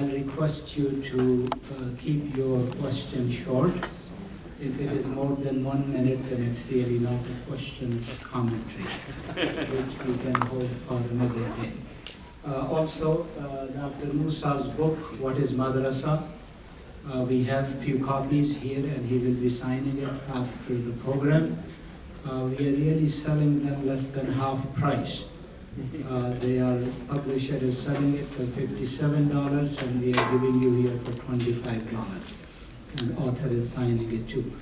I'll request you to keep your question short. If it is more than 1 minute, then it's really not a question, it's commentary, which we can hold for another day. Also, Dr. Moosa's book, What is Madrasa? We have a few copies here, and he will be signing it after the program. We are really selling them less than half price. They are, publisher is selling it for $57, and we are giving you here for $25. And author is signing it too.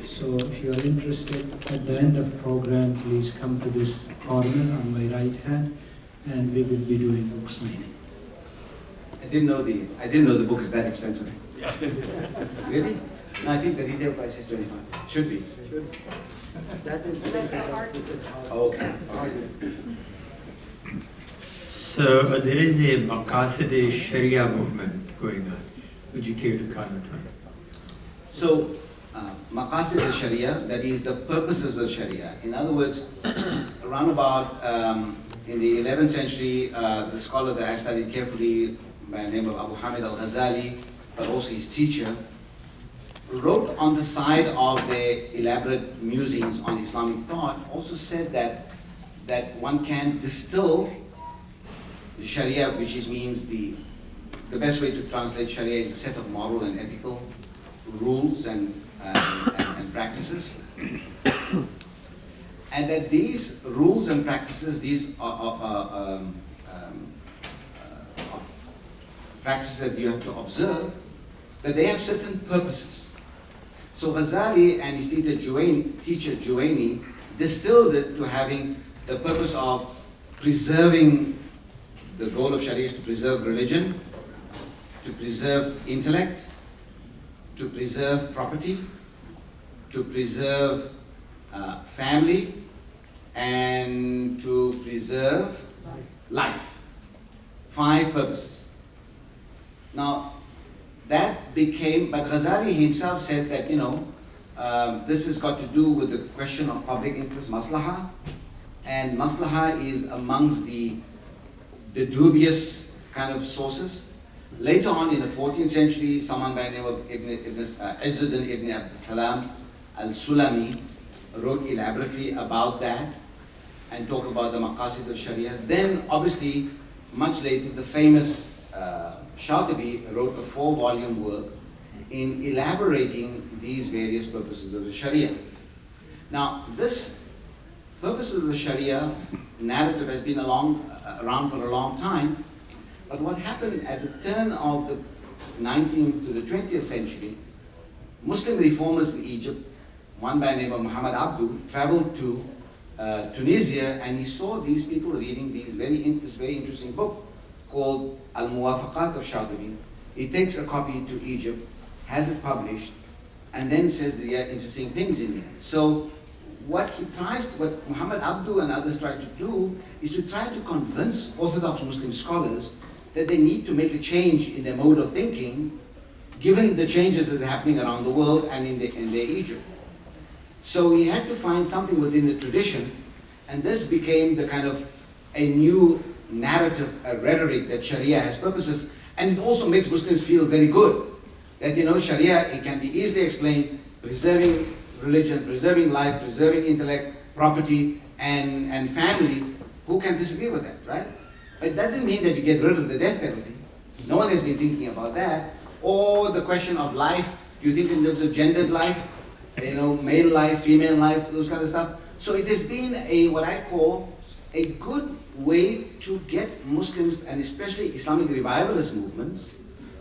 So if you are interested, at the end of the program, please come to this corner on my right hand, and we will be doing book signing. I didn't know the book is that expensive. Really? No, I think the retail price is $25. Should be. That is Okay. So there is a Maqasid Sharia movement going on. Would you care to comment on it? So, Maqasid al-Sharia, that is the purposes of Sharia. In other words, around about in the 11th century, the scholar that I've studied carefully by the name of Abu Hamid al-Ghazali, but also his teacher, wrote on the side of their elaborate musings on Islamic thought, also said that one can distill the Sharia, which means the best way to translate Sharia is a set of moral and ethical rules and practices, and that these rules and practices, these practices that you have to observe, that they have certain purposes. So Ghazali and his teacher Juwaini distilled it to having the purpose of preserving. The goal of Sharia is to preserve religion, to preserve intellect, to preserve property, to preserve family, and to preserve life. 5 purposes. Now, that became, but Ghazali himself said that, this has got to do with the question of public interest, maslaha, and maslaha is amongst the dubious kind of sources. Later on in the 14th century, someone by the name of Izzuddin ibn Abd Salam al-Sulami wrote elaborately about that and talked about the Maqasid al-Sharia. Then, obviously, much later, the famous Shatibi wrote a 4-volume work in elaborating these various purposes of the Sharia. Now, this purpose of the Sharia narrative has been around for a long time, but what happened at the turn of the 19th to the 20th century, Muslim reformers in Egypt, one by the name of Muhammad Abdu, traveled to Tunisia, and he saw these people reading this very interesting book called Al-Muwafaqat of Shatibi. He takes a copy to Egypt, has it published, and then says there are interesting things in here. So what Muhammad Abdu and others try to do is to try to convince Orthodox Muslim scholars that they need to make a change in their mode of thinking, given the changes that are happening around the world and in their Egypt. So he had to find something within the tradition, and this became the kind of a new narrative, a rhetoric that Sharia has purposes, and it also makes Muslims feel very good. That Sharia, it can be easily explained, preserving religion, preserving life, preserving intellect, property, and family. Who can disagree with that, right? But it doesn't mean that you get rid of the death penalty. No one has been thinking about that. Or the question of life, do you think in terms of gendered life, male life, female life, those kind of stuff. So it has been what I call a good way to get Muslims, and especially Islamic revivalist movements,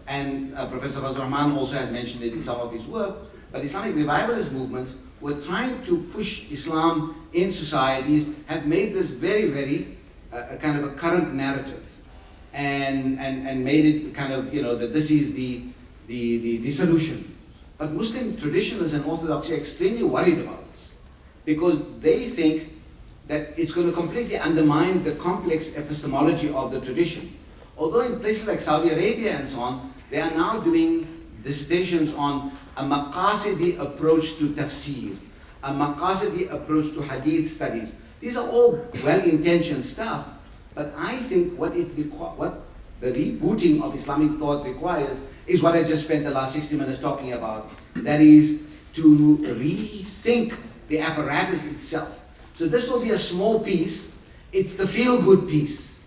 and Professor Fazlur Rahman also has mentioned it in some of his work, but Islamic revivalist movements were trying to push Islam in societies, have made this very, very kind of a current narrative, and made it kind of, that this is the solution. But Muslim traditionalists and Orthodoxy are extremely worried about this, because they think that it's going to completely undermine the complex epistemology of the tradition. Although in places like Saudi Arabia and so on, they are now doing dissertations on a maqasidi approach to tafsir, a maqasidi approach to hadith studies. These are all well-intentioned stuff, but I think what the rebooting of Islamic thought requires is what I just spent the last 60 minutes talking about. That is to rethink the apparatus itself. So this will be a small piece. It's the feel-good piece.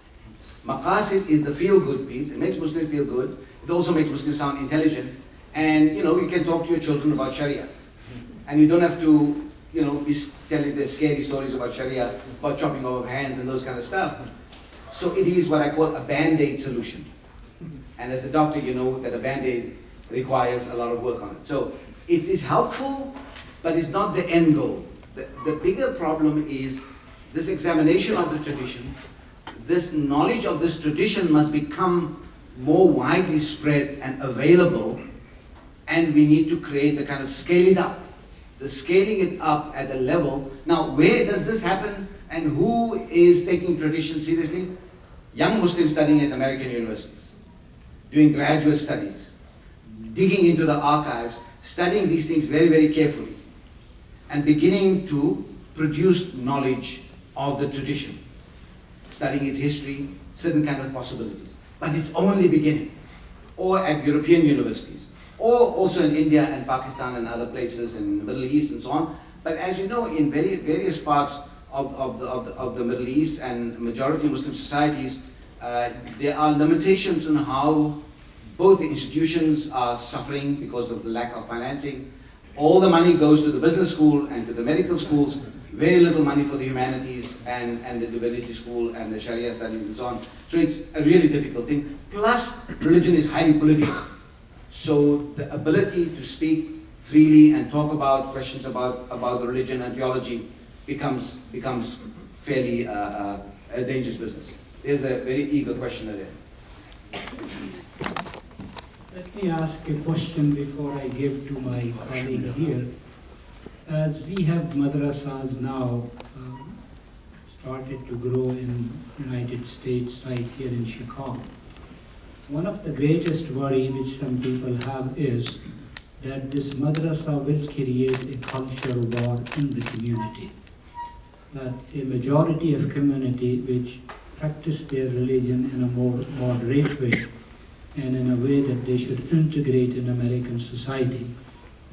Maqasid is the feel-good piece. It makes Muslims feel good. It also makes Muslims sound intelligent. And you can talk to your children about Sharia. And you don't have to be telling the scary stories about Sharia, about chopping off hands and those kind of stuff. So it is what I call a band-aid solution. And as a doctor, you know that a band-aid requires a lot of work on it. So it is helpful, but it's not the end goal. The bigger problem is this examination of the tradition. This knowledge of this tradition must become more widely spread and available, and we need to create the kind of scale it up. The scaling it up at a level. Now, where does this happen and who is taking tradition seriously? Young Muslims studying at American universities, doing graduate studies, digging into the archives, studying these things very, very carefully, and beginning to produce knowledge of the tradition, studying its history, certain kind of possibilities. But it's only beginning. Or at European universities, or also in India and Pakistan and other places in the Middle East and so on. But as you know, in various parts of the Middle East and majority Muslim societies, there are limitations on how both the institutions are suffering because of the lack of financing. All the money goes to the business school and to the medical schools, very little money for the humanities and the divinity school and the Sharia studies and so on. So it's a really difficult thing. Plus, religion is highly political. So the ability to speak freely and talk about questions about the religion and theology becomes fairly a dangerous business. There's a very eager questioner there. Let me ask a question before I give to my colleague here. As we have madrasas now started to grow in United States, right here in Chicago, one of the greatest worry which some people have is that this madrasa will create a culture war in the community. That a majority of community which practice their religion in a more moderate way and in a way that they should integrate in American society,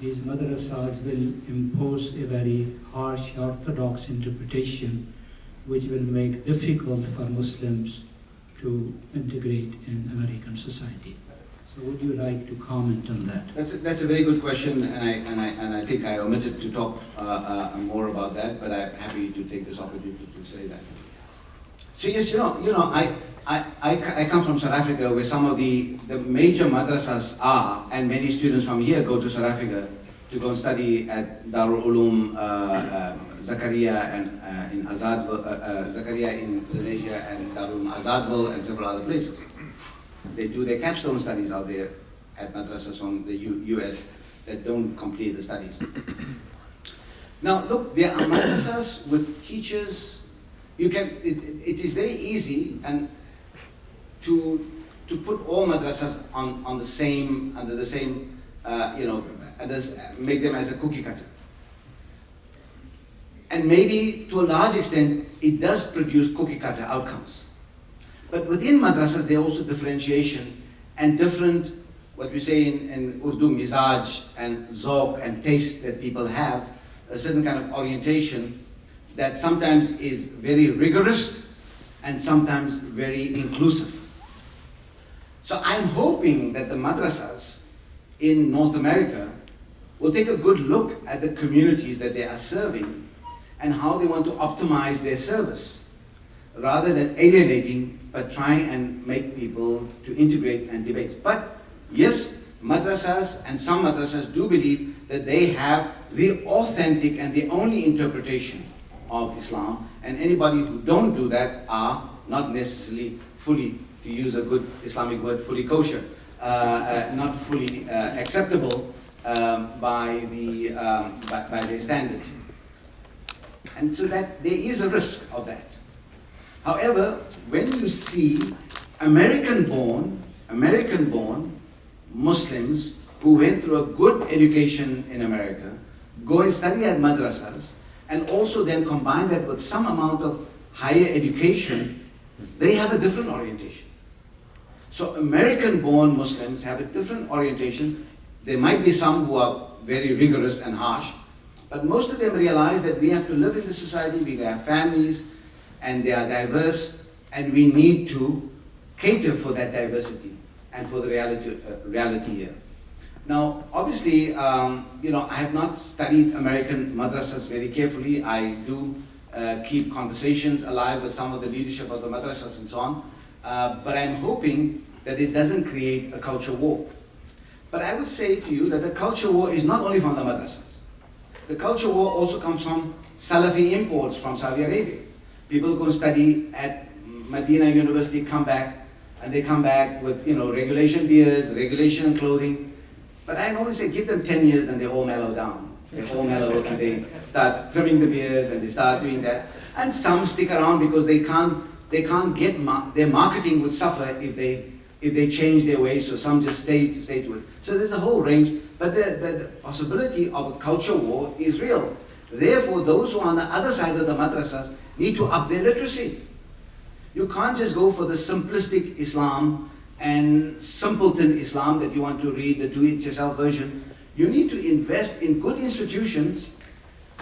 these madrasas will impose a very harsh orthodox interpretation which will make difficult for Muslims to integrate in American society. So would you like to comment on that? That's a very good question, and I think I omitted to talk more about that, but I'm happy to take this opportunity to say that. So yes, I come from South Africa, where some of the major madrasas are, and many students from here go to South Africa to go and study at Darul Uloom Zakaria and in Azadville, Zakaria in Indonesia, and Darul Azadville, and several other places. They do their capstone studies out there at madrasas from the US that don't complete the studies. Now look, there are madrasas with teachers. It is very easy and to put all madrasas under the same make them as a cookie cutter. And maybe to a large extent it does produce cookie cutter outcomes. But within madrasas there are also differentiation and different, what we say in Urdu, mizaj and zawq and taste that people have, a certain kind of orientation that sometimes is very rigorous and sometimes very inclusive. So I'm hoping that the madrasas in North America will take a good look at the communities that they are serving and how they want to optimize their service, rather than alienating, but try and make people to integrate and debate. But yes, madrasas and some madrasas do believe that they have the authentic and the only interpretation of Islam, and anybody who don't do that are not necessarily fully, to use a good Islamic word, fully kosher, not fully acceptable by their standards. And so that there is a risk of that. However, when you see American-born Muslims who went through a good education in America, go and study at madrasas, and also then combine that with some amount of higher education, they have a different orientation. So American-born Muslims have a different orientation. There might be some who are very rigorous and harsh, but most of them realize that we have to live in the society, we have families, and they are diverse, and we need to cater for that diversity and for the reality here. Now, obviously, you know, I have not studied American madrasas very carefully. I do keep conversations alive with some of the leadership of the madrasas and so on, but I'm hoping that it doesn't create a culture war. But I would say to you that the culture war is not only from the madrasas. The culture war also comes from Salafi imports from Saudi Arabia. People go study at Medina University, come back, and they come back with, you know, regulation beards, regulation clothing. But I normally say give them 10 years, then they all mellow down. They all mellow and they start trimming the beard and they start doing that. And some stick around because they can't get, their marketing would suffer if they change their ways, so some just stay to it. So there's a whole range, but the possibility of a culture war is real. Therefore, those who are on the other side of the madrasas need to up their literacy. You can't just go for the simplistic Islam and simpleton Islam that you want to read, the do-it-yourself version. You need to invest in good institutions,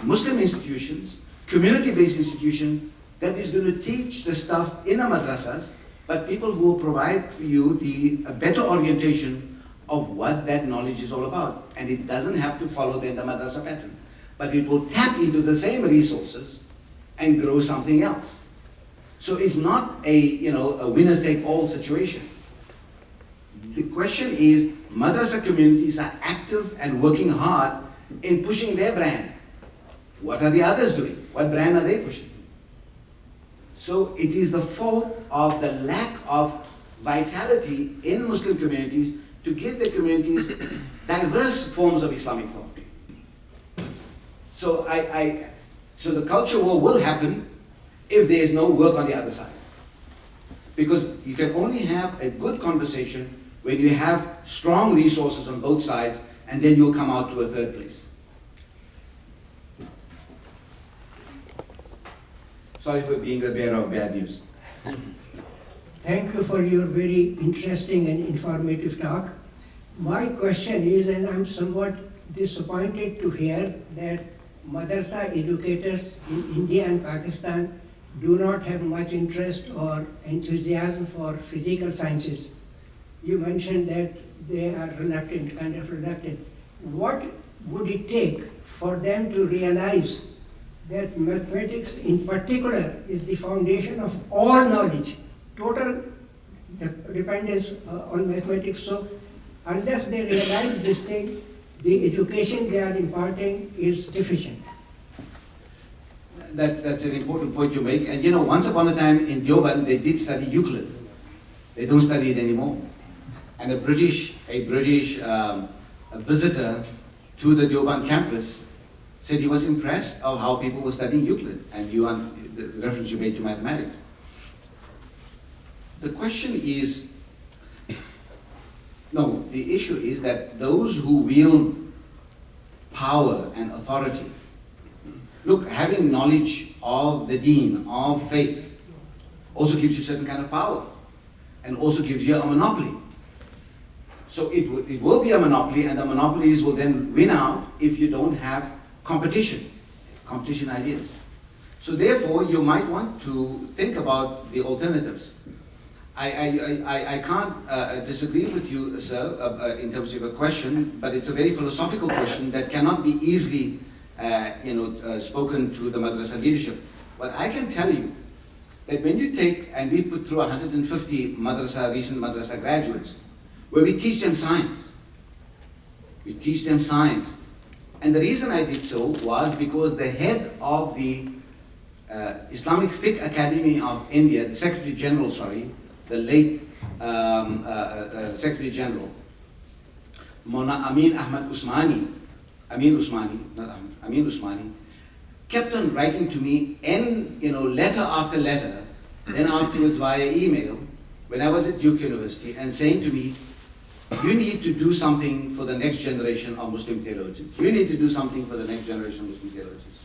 Muslim institutions, community-based institutions, that is going to teach the stuff in the madrasas, but people who will provide for you a better orientation of what that knowledge is all about. And it doesn't have to follow the madrasa pattern, but it will tap into the same resources and grow something else. So it's not a winners take all situation. The question is, madrasa communities are active and working hard in pushing their brand. What are the others doing? What brand are they pushing? So it is the fault of the lack of vitality in Muslim communities to give the communities diverse forms of Islamic thought. So so the culture war will happen if there is no work on the other side. Because you can only have a good conversation when you have strong resources on both sides, and then you'll come out to a third place. Sorry for being the bearer of bad news. Thank you for your very interesting and informative talk. My question is, and I'm somewhat disappointed to hear that madrasa educators in India and Pakistan do not have much interest or enthusiasm for physical sciences. You mentioned that they are reluctant, kind of reluctant. What would it take for them to realize that mathematics in particular is the foundation of all knowledge, total dependence on mathematics? So unless they realize this thing, the education they are imparting is deficient. That's an important point you make. And you know, once upon a time in Deoband, they did study Euclid. They don't study it anymore. And a British visitor to the Deoband campus said he was impressed of how people were studying Euclid, and the reference you made to mathematics. The question is, no, the issue is that those who wield power and authority, look, having knowledge of the deen, of faith, also gives you a certain kind of power, and also gives you a monopoly. So it will be a monopoly, and the monopolies will then win out if you don't have competition ideas. So therefore, you might want to think about the alternatives. I can't disagree with you, sir, in terms of a question, but it's a very philosophical question that cannot be easily spoken to the madrasa leadership. But I can tell you that when you take, and we put through 150 recent madrasa graduates, where we teach them science. We teach them science. And the reason I did so was because the head of the Islamic Fiqh Academy of India, the Secretary General, the late Secretary General, Amin Usmani, kept on writing to me letter after letter, then afterwards via email, when I was at Duke University, and saying to me, you need to do something for the next generation of Muslim theologians. You need to do something for the next generation of Muslim theologians.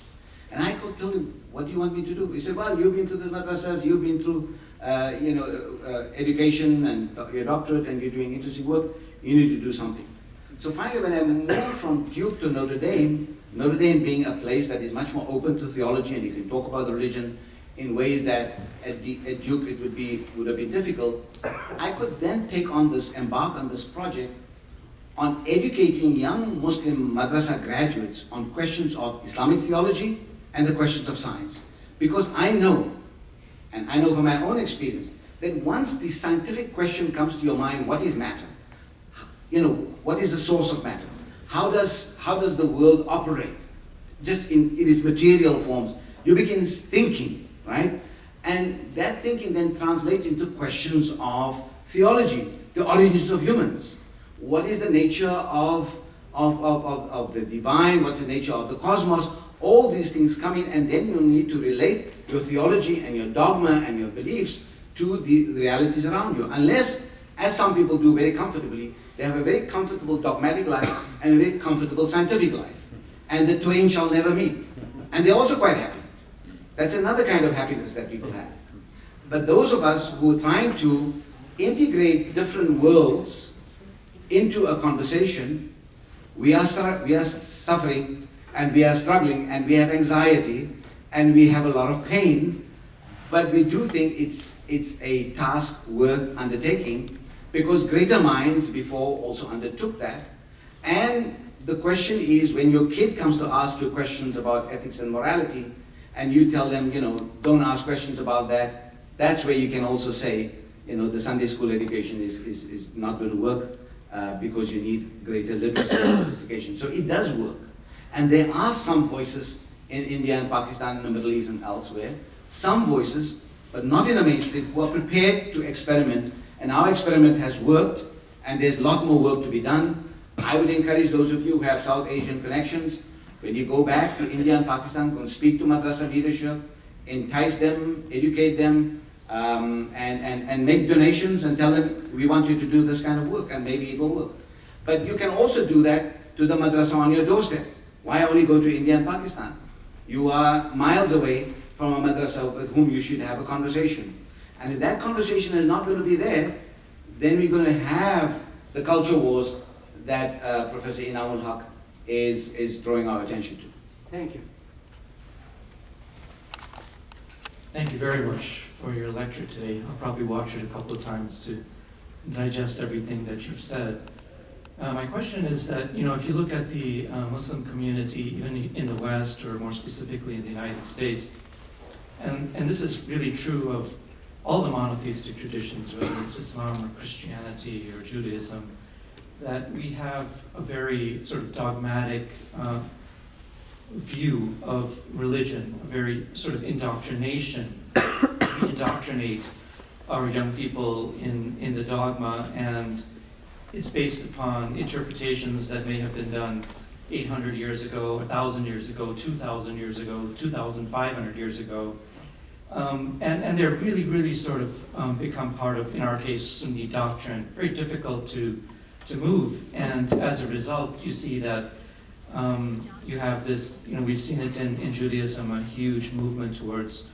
And I told him, what do you want me to do? He said, well, you've been through the madrasas, you've been through education and your doctorate and you're doing interesting work, you need to do something. So finally, when I moved from Duke to Notre Dame being a place that is much more open to theology and you can talk about the religion in ways that at Duke it would have been difficult, I could then embark on this project on educating young Muslim madrasa graduates on questions of Islamic theology and the questions of science. Because I know, and I know from my own experience, that once the scientific question comes to your mind, what is matter? What is the source of matter? How does the world operate? Just in its material forms. You begin thinking, right? And that thinking then translates into questions of theology, the origins of humans. What is the nature of the divine? What's the nature of the cosmos? All these things come in, and then you need to relate your theology and your dogma and your beliefs to the realities around you. Unless, as some people do very comfortably, they have a very comfortable dogmatic life and a very comfortable scientific life. And the twain shall never meet. And they're also quite happy. That's another kind of happiness that people have. But those of us who are trying to integrate different worlds into a conversation, we are suffering and we are struggling and we have anxiety and we have a lot of pain, but we do think it's a task worth undertaking because greater minds before also undertook that. And the question is, when your kid comes to ask you questions about ethics and morality, and you tell them, don't ask questions about that, that's where you can also say, the Sunday school education is not going to work because you need greater literacy and sophistication. So it does work. And there are some voices in India and Pakistan and the Middle East and elsewhere, some voices, but not in the mainstream, who are prepared to experiment. And our experiment has worked, and there's a lot more work to be done. I would encourage those of you who have South Asian connections, when you go back to India and Pakistan, go and speak to madrasa leadership, entice them, educate them, and make donations and tell them, we want you to do this kind of work, and maybe it will work. But you can also do that to the madrasa on your doorstep. Why only go to India and Pakistan? You are miles away from a madrasa with whom you should have a conversation. And if that conversation is not going to be there, then we're going to have the culture wars that Professor Inamul Haq is drawing our attention to. Thank you. Thank you very much for your lecture today. I'll probably watch it a couple of times to digest everything that you've said. My question is that, if you look at the Muslim community, even in the West, or more specifically in the United States, and this is really true of all the monotheistic traditions, whether it's Islam or Christianity or Judaism, that we have a very sort of dogmatic view of religion, a very sort of indoctrination. We indoctrinate our young people in the dogma, and it's based upon interpretations that may have been done 800 years ago, 1,000 years ago, 2,000 years ago, 2,500 years ago. And they're really, really sort of become part of, in our case, Sunni doctrine, very difficult to move. And as a result, you see that you have this, we've seen it in Judaism, a huge movement towards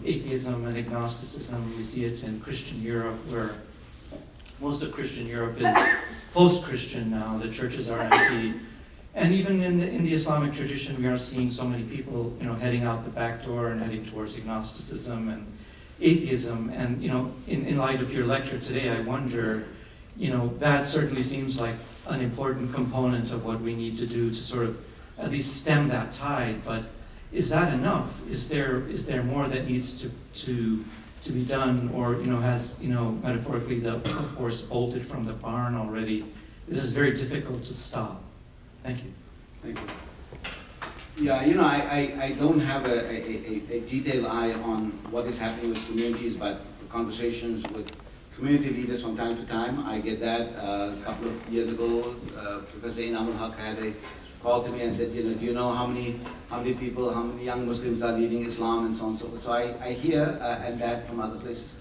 atheism and agnosticism. We see it in Christian Europe, where most of Christian Europe is post-Christian now. The churches are empty. And even in the Islamic tradition, we are seeing so many people, heading out the back door and heading towards agnosticism and atheism. And, in light of your lecture today, I wonder, that certainly seems like an important component of what we need to do to sort of at least stem that tide. But is that enough? Is there more that needs to be done, or has metaphorically the horse bolted from the barn already? This is very difficult to stop. Thank you. Thank you. Yeah, I don't have a detailed eye on what is happening with communities, but conversations with community leaders from time to time, I get that. A couple of years ago, Professor Inamul Haq had a call to me and said, do you know how many people, how many young Muslims are leaving Islam and so on and so forth. So I hear that from other places.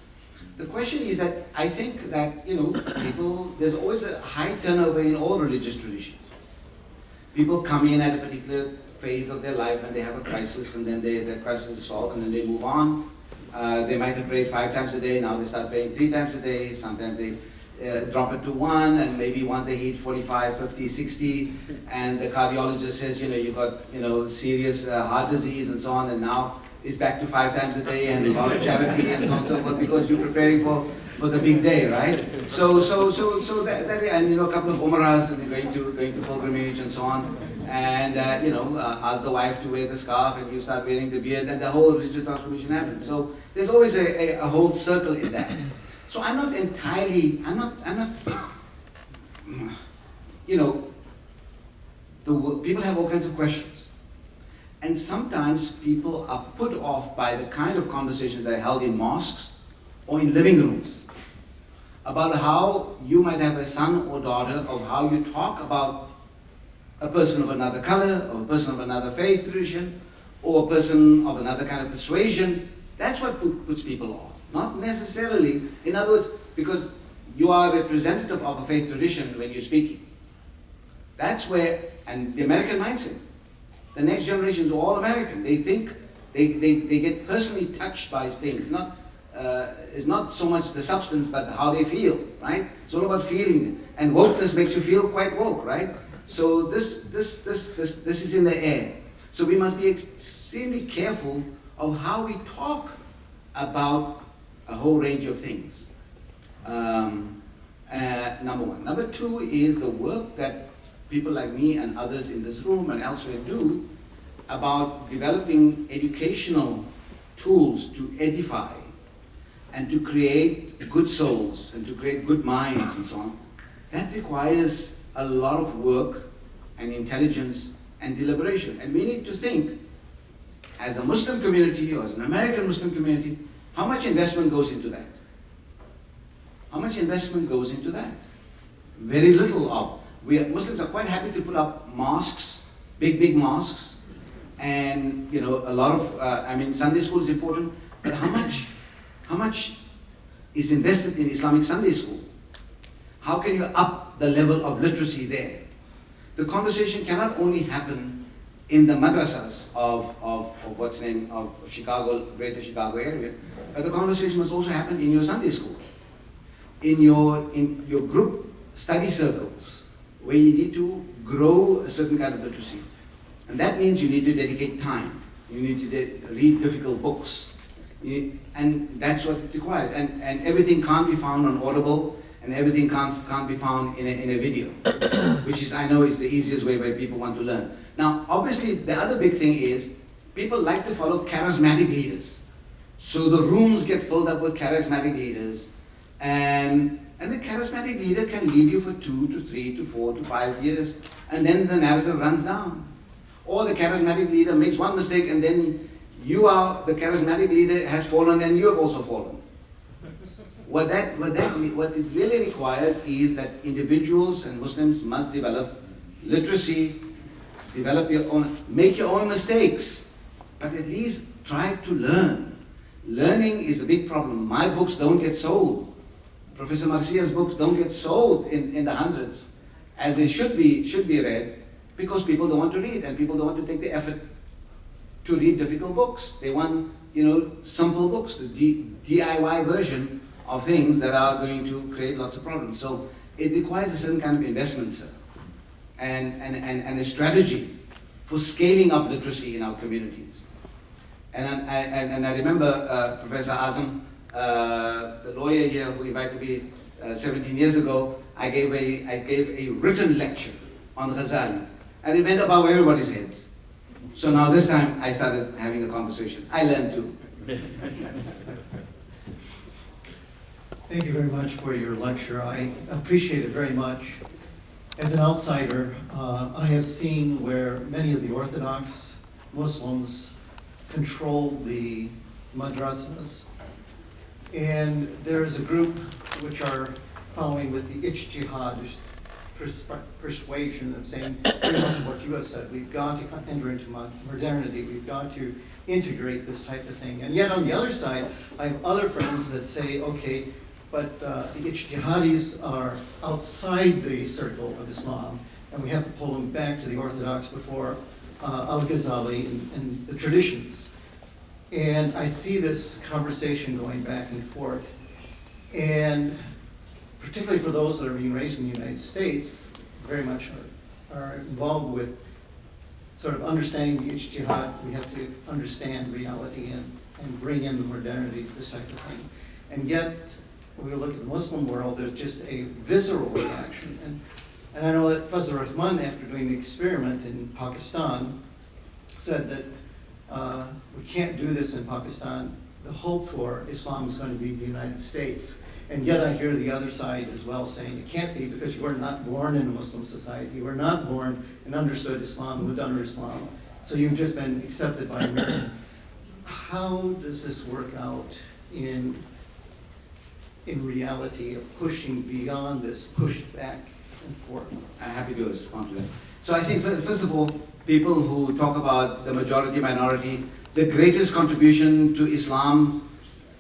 The question is that I think that, there's always a high turnover in all religious traditions. People come in at a particular phase of their life and they have a crisis, and then that crisis is solved, and then they move on. They might have prayed 5 times a day, now they start praying 3 times a day. Sometimes they drop it to 1, and maybe once they hit 45, 50, 60, and the cardiologist says, you got, serious heart disease and so on, and now it's back to 5 times a day and a lot of charity and so on and so forth, because you're preparing for the big day, right? So that and a couple of umrahs and going to pilgrimage and so on, and ask the wife to wear the scarf, and you start wearing the beard, and the whole religious transformation happens. So there's always a whole circle in that. So I'm not, people have all kinds of questions. And sometimes people are put off by the kind of conversations that are held in mosques or in living rooms about how you might have a son or daughter, of how you talk about a person of another color, or a person of another faith tradition, or a person of another kind of persuasion. That's what puts people off. Not necessarily, in other words, because you are a representative of a faith tradition when you're speaking. That's where, and the American mindset, the next generation is all American. They think, they get personally touched by things. It's not so much the substance, but how they feel, right? It's all about feeling. And wokeness makes you feel quite woke, right? So this is in the air. So we must be extremely careful of how we talk about a whole range of things. Number one. Number two is the work that people like me and others in this room and elsewhere do about developing educational tools to edify and to create good souls and to create good minds and so on. That requires a lot of work and intelligence and deliberation. And we need to think, as a Muslim community or as an American Muslim community, how much investment goes into that? How much investment goes into that? Very little of. Muslims are quite happy to put up mosques, big mosques, and a lot of, Sunday school is important, but how much is invested in Islamic Sunday school? How can you up the level of literacy there? The conversation cannot only happen in the madrasas of Chicago, Greater Chicago area, but the conversation must also happen in your Sunday school, in your group study circles, where you need to grow a certain kind of literacy. And that means you need to dedicate time. You need to read difficult books. And that's what is required. And everything can't be found on Audible, and everything can't be found in a video, which is, I know, is the easiest way where people want to learn. Now, obviously, the other big thing is people like to follow charismatic leaders. So the rooms get filled up with charismatic leaders, and the charismatic leader can lead you for 2 to 3 to 4 to 5 years, and then the narrative runs down. Or the charismatic leader makes one mistake, and then the charismatic leader has fallen, and you have also fallen. What it really requires is that individuals and Muslims must develop literacy, make your own mistakes, but at least try to learn. Learning is a big problem. My books don't get sold. Professor Marcia's books don't get sold in the hundreds, as they should be read, because people don't want to read, and people don't want to take the effort to read difficult books. They want, simple books, the DIY version of things that are going to create lots of problems. So it requires a certain kind of investment, sir, and a strategy for scaling up literacy in our communities. And I remember Professor Azam, the lawyer here who invited me 17 years ago. I gave a written lecture on Ghazali, and it went above everybody's heads. So now this time I started having a conversation. I learned too. Thank you very much for your lecture. I appreciate it very much. As an outsider, I have seen where many of the Orthodox Muslims control the madrasas. And there is a group which are following with the ijtihad persuasion of saying pretty much what you have said. We've got to enter into modernity. We've got to integrate this type of thing. And yet on the other side, I have other friends that say, okay, but the ijtihadis are outside the circle of Islam, and we have to pull them back to the Orthodox before Al-Ghazali and the traditions. And I see this conversation going back and forth. And particularly for those that are being raised in the United States, very much are involved with sort of understanding the ijtihad. We have to understand reality and bring in the modernity, this type of thing. And yet, when we look at the Muslim world, there's just a visceral reaction. And I know that Fazl Rahman, after doing the experiment in Pakistan, said that we can't do this in Pakistan. The hope for Islam is going to be the United States. And yet I hear the other side as well saying it can't be because you were not born in a Muslim society. You were not born and understood Islam, lived under Islam. So you've just been accepted by Americans. How does this work out in reality of pushing beyond this, push back and forth? I'm happy to respond to that. So I think, first of all, people who talk about the majority minority, the greatest contribution to Islam,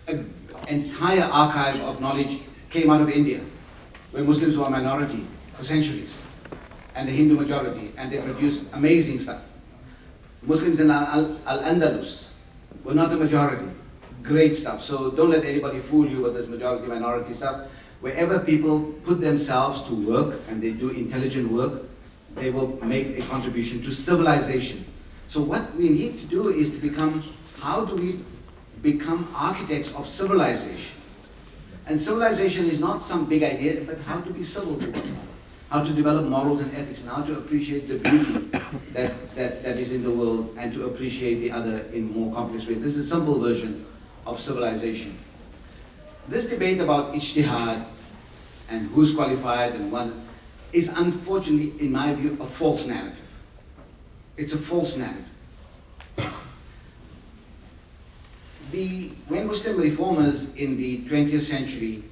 an entire archive of knowledge came out of India, where Muslims were a minority for centuries, and the Hindu majority, and they produced amazing stuff. Muslims in Al-Andalus were not the majority. Great stuff. So don't let anybody fool you with this majority minority stuff. Wherever people put themselves to work and they do intelligent work, they will make a contribution to civilization. So what we need to do is to become, how do we become architects of civilization? And civilization is not some big idea, but how to be civil to one another, how to develop morals and ethics, and how to appreciate the beauty that is in the world, and to appreciate the other in more complex ways. This is a simple version of civilization. This debate about ijtihad and who's qualified and what is, unfortunately, in my view, a false narrative. It's a false narrative. When Muslim reformers in the 20th century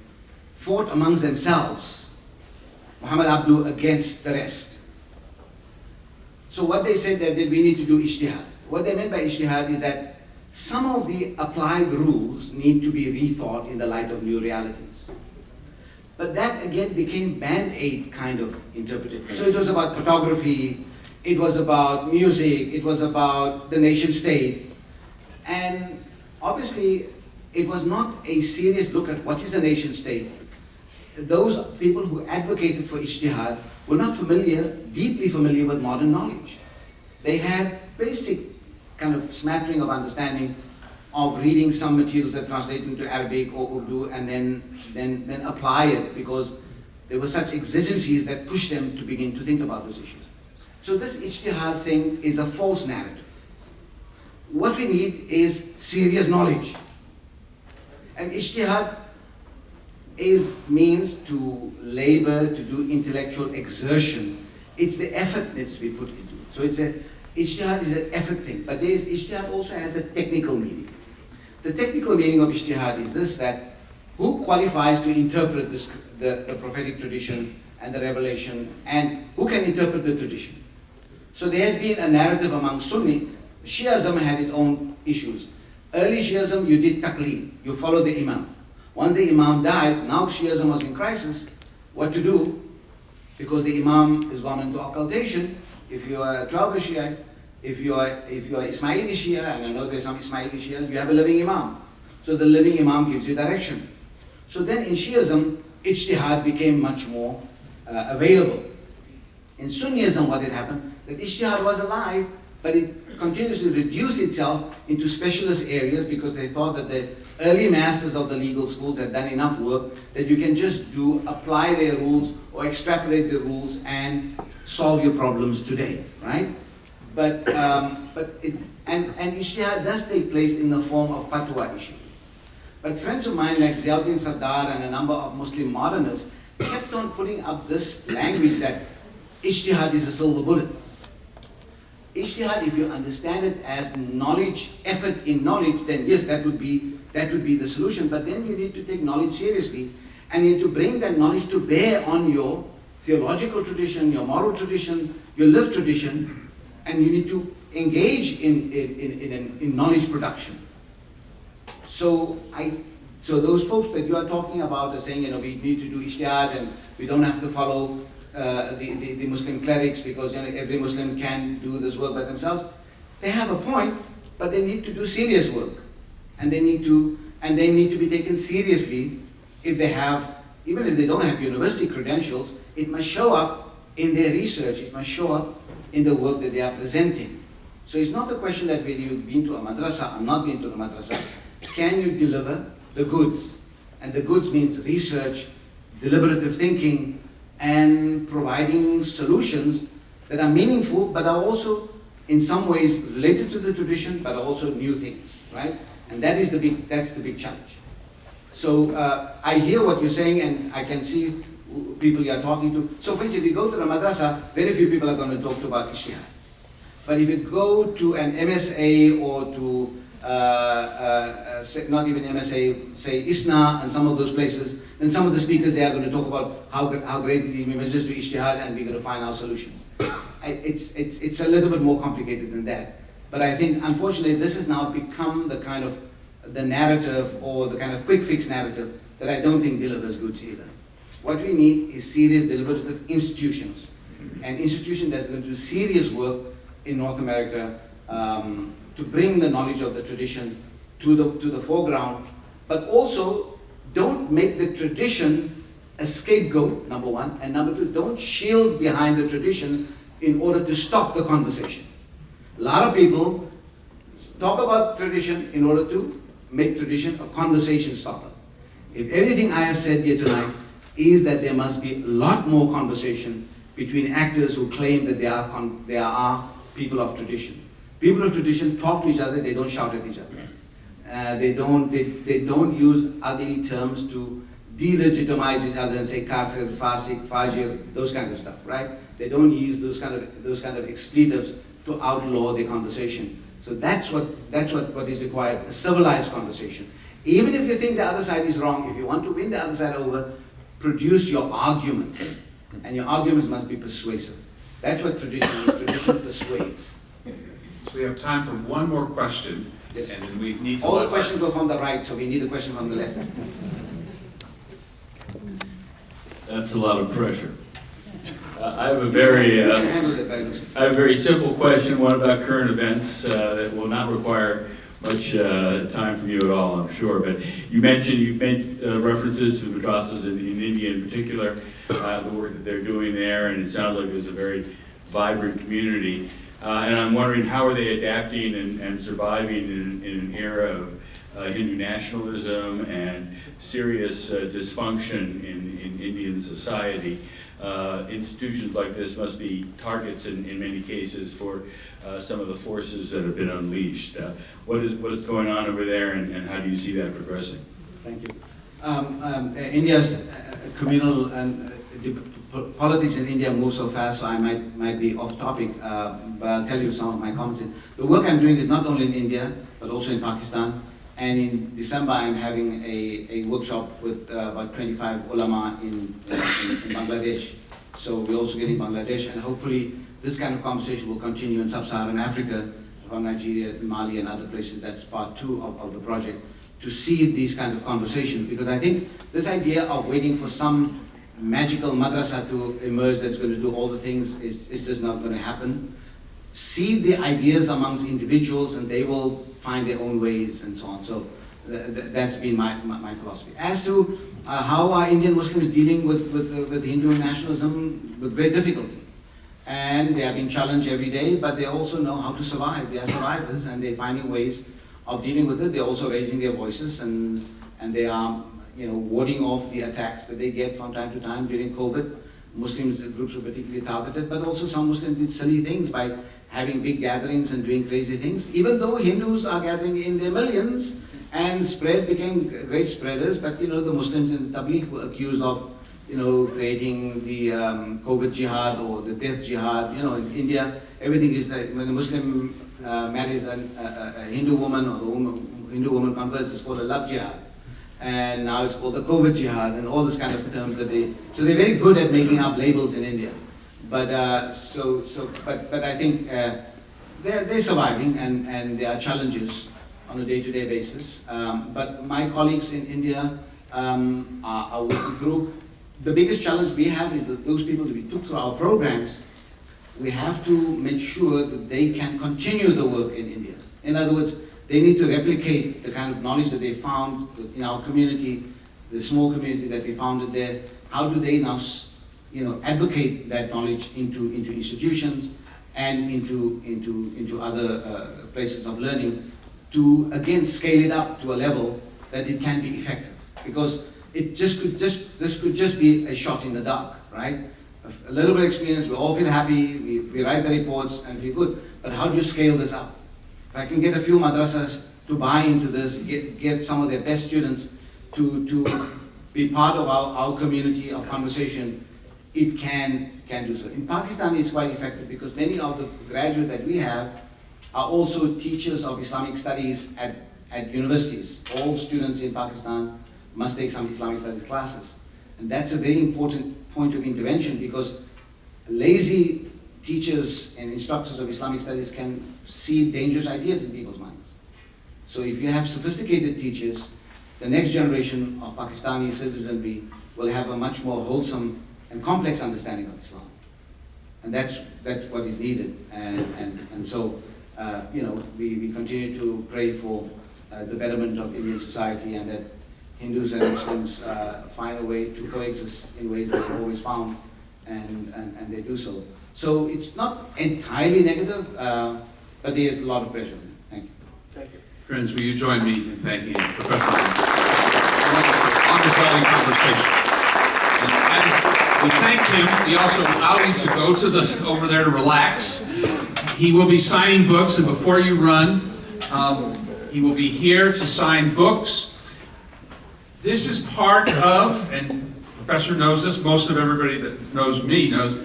fought amongst themselves, Muhammad Abdu against the rest. So what they said that we need to do ijtihad. What they meant by ijtihad is that some of the applied rules need to be rethought in the light of new realities. But that again became band-aid kind of interpreted. So it was about photography, it was about music, it was about the nation state. And obviously it was not a serious look at what is a nation state. Those people who advocated for ijtihad were not deeply familiar with modern knowledge. They had basic kind of smattering of understanding of reading some materials that translate into Arabic or Urdu, and then apply it, because there were such exigencies that pushed them to begin to think about those issues. So this ijtihad thing is a false narrative. What we need is serious knowledge. And ijtihad means to labor, to do intellectual exertion. It's the effort that needs to be put into it. So ijtihad is an effort thing, but ijtihad also has a technical meaning. The technical meaning of ijtihad is this, that who qualifies to interpret the prophetic tradition and the revelation, and who can interpret the tradition? So there has been a narrative among Sunni. Shi'ism had its own issues. Early Shi'ism, you did taqleed, you followed the Imam. Once the Imam died, now Shi'ism was in crisis. What to do? Because the Imam has gone into occultation. If you are a 12 Shiite, if you are Ismaili Shia, and I know there's some Ismaili Shias, you have a living Imam. So the living Imam gives you direction. So then in Shi'ism, ijtihad became much more available. In Sunnism, what had happened, that ijtihad was alive, but it continues to reduce itself into specialist areas, because they thought that the early masters of the legal schools had done enough work that you can just apply their rules or extrapolate the rules and solve your problems today, right? But ijtihad does take place in the form of fatwa issue. But friends of mine like Ziauddin Sardar and a number of Muslim modernists kept on putting up this language that ijtihad is a silver bullet. Ijtihad, if you understand it as knowledge, effort in knowledge, then yes, that would be the solution. But then you need to take knowledge seriously, and you need to bring that knowledge to bear on your theological tradition, your moral tradition, your lived tradition, and you need to engage in knowledge production. So those folks that you are talking about are saying, we need to do ijtihad and we don't have to follow the Muslim clerics, because every Muslim can do this work by themselves. They have a point, but they need to do serious work. and they need to be taken seriously. If they have, even if they don't have university credentials, it must show up in their research, it must show up in the work that they are presenting. So it's not a question that whether you've been to a madrasa or not been to a madrasa, can you deliver the goods? And the goods means research, deliberative thinking, and providing solutions that are meaningful, but are also in some ways related to the tradition, but also new things, right? And that's the big challenge. So I hear what you're saying, and I can see people you are talking to. So for instance, if you go to the madrasa, very few people are going to talk about ijtihad. But if you go to an MSA or to, not even MSA, say ISNA and some of those places, then some of the speakers there are going to talk about how great it is. We must just do ijtihad and we're going to find our solutions. It's a little bit more complicated than that. But I think, unfortunately, this has now become the kind of the narrative or the kind of quick fix narrative that I don't think delivers goods either. What we need is serious deliberative institutions, and institutions that are going to do serious work in North America to bring the knowledge of the tradition to the foreground, but also don't make the tradition a scapegoat, number one, and number two, don't shield behind the tradition in order to stop the conversation. A lot of people talk about tradition in order to make tradition a conversation stopper. If everything I have said here tonight is that there must be a lot more conversation between actors who claim that they are people of tradition. People of tradition talk to each other, they don't shout at each other. They don't use ugly terms to delegitimize each other and say kafir, fasik, fajir, those kind of stuff, right? They don't use those kind of expletives to outlaw the conversation. So that's what is required, a civilized conversation. Even if you think the other side is wrong, if you want to win the other side over, produce your arguments. And your arguments must be persuasive. That's what tradition is. Tradition persuades. So we have time for one more question. Yes. And then we need to All the questions go from the right, so we need a question from the left. That's a lot of pressure. I have a very simple question, one about current events that will not require much time from you at all, I'm sure. But you've made references to madrasas in India in particular, the work that they're doing there, and it sounds like there's a very vibrant community. And I'm wondering, how are they adapting and surviving in an era of Hindu nationalism and serious dysfunction in Indian society? Institutions like this must be targets in many cases for some of the forces that have been unleashed. What is going on over there, and how do you see that progressing? Thank you. India's communal and politics in India move so fast, so I might be off topic, but I'll tell you some of my comments. The work I'm doing is not only in India, but also in Pakistan. And in December, I'm having a workshop with about 25 ulama in Bangladesh. So we're also getting Bangladesh, and hopefully this kind of conversation will continue in sub-Saharan Africa, from Nigeria, Mali, and other places. That's part 2 of the project, to see these kinds of conversations. Because I think this idea of waiting for some magical madrasa to emerge that's going to do all the things is just not going to happen. See the ideas amongst individuals, and they will find their own ways and so on. So that's been my philosophy. As to how are Indian Muslims dealing with Hindu nationalism, with great difficulty. And they are being challenged every day, but they also know how to survive. They are survivors, and they're finding ways of dealing with it. They're also raising their voices, and they are warding off the attacks that they get from time to time during COVID. Muslims groups were particularly targeted, but also some Muslims did silly things by having big gatherings and doing crazy things, even though Hindus are gathering in their millions and became great spreaders. But the Muslims in Tabligh were accused of creating the COVID jihad or the death jihad. In India, everything is that when a Muslim marries a Hindu woman, or the Hindu woman converts, it's called a love jihad. And now it's called the COVID jihad, and all this kind of terms that so they're very good at making up labels in India. But but I think they're surviving, and there are challenges on a day-to-day basis. But my colleagues in India are working through. The biggest challenge we have is that those people that we took through our programs, we have to make sure that they can continue the work in India. In other words, They need to replicate the kind of knowledge that they found in our community, the small community that we founded there. How do they now, advocate that knowledge into institutions and into other places of learning to again scale it up to a level that it can be effective? Because this could just be a shot in the dark, right? A little bit of experience, we all feel happy, we write the reports and feel good. But how do you scale this up? If I can get a few madrasas to buy into this, get some of their best students to be part of our community of conversation, it can do so. In Pakistan, it's quite effective because many of the graduates that we have are also teachers of Islamic studies at universities. All students in Pakistan must take some Islamic studies classes. And that's a very important point of intervention because lazy teachers and instructors of Islamic studies can see dangerous ideas in people's minds. So if you have sophisticated teachers, the next generation of Pakistani citizenry will have a much more wholesome and complex understanding of Islam. And that's what is needed. And so, we continue to pray for the betterment of Indian society and that Hindus and Muslims find a way to coexist in ways that they've always found, and they do so. So it's not entirely negative, but there's a lot of pressure. Thank you. Thank you. Friends, will you join me in thanking Professor on this valuable conversation? And as we thank him, we also allow you to go over there to relax. He will be signing books, and before you run, he will be here to sign books. This is part of, and the professor knows this, most of everybody that knows me knows,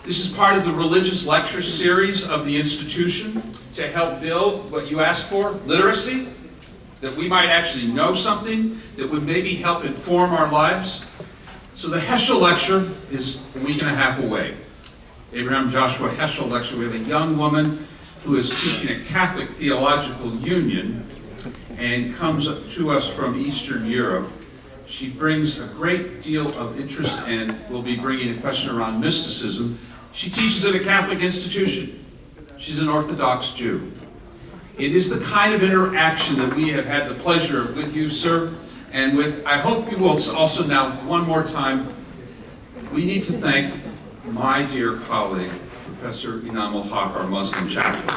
this is part of the religious lecture series of the institution to help build what you asked for, literacy, that we might actually know something that would maybe help inform our lives. So the Heschel Lecture is a week and a half away. Abraham Joshua Heschel Lecture. We have a young woman who is teaching a Catholic Theological Union and comes to us from Eastern Europe. She brings a great deal of interest and will be bringing a question around mysticism. She teaches at a Catholic institution. She's an Orthodox Jew. It is the kind of interaction that we have had the pleasure of with you, sir, and with, I hope you will also now, one more time, we need to thank my dear colleague, Professor Inam al-Haq, our Muslim chaplain.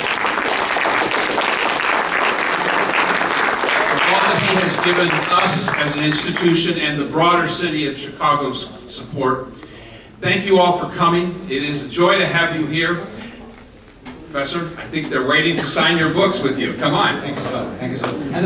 All that he has given us as an institution and the broader city of Chicago's support. Thank you all for coming. It is a joy to have you here. Professor, I think they're waiting to sign your books with you. Come on. Thank you, sir. Thank you, sir. And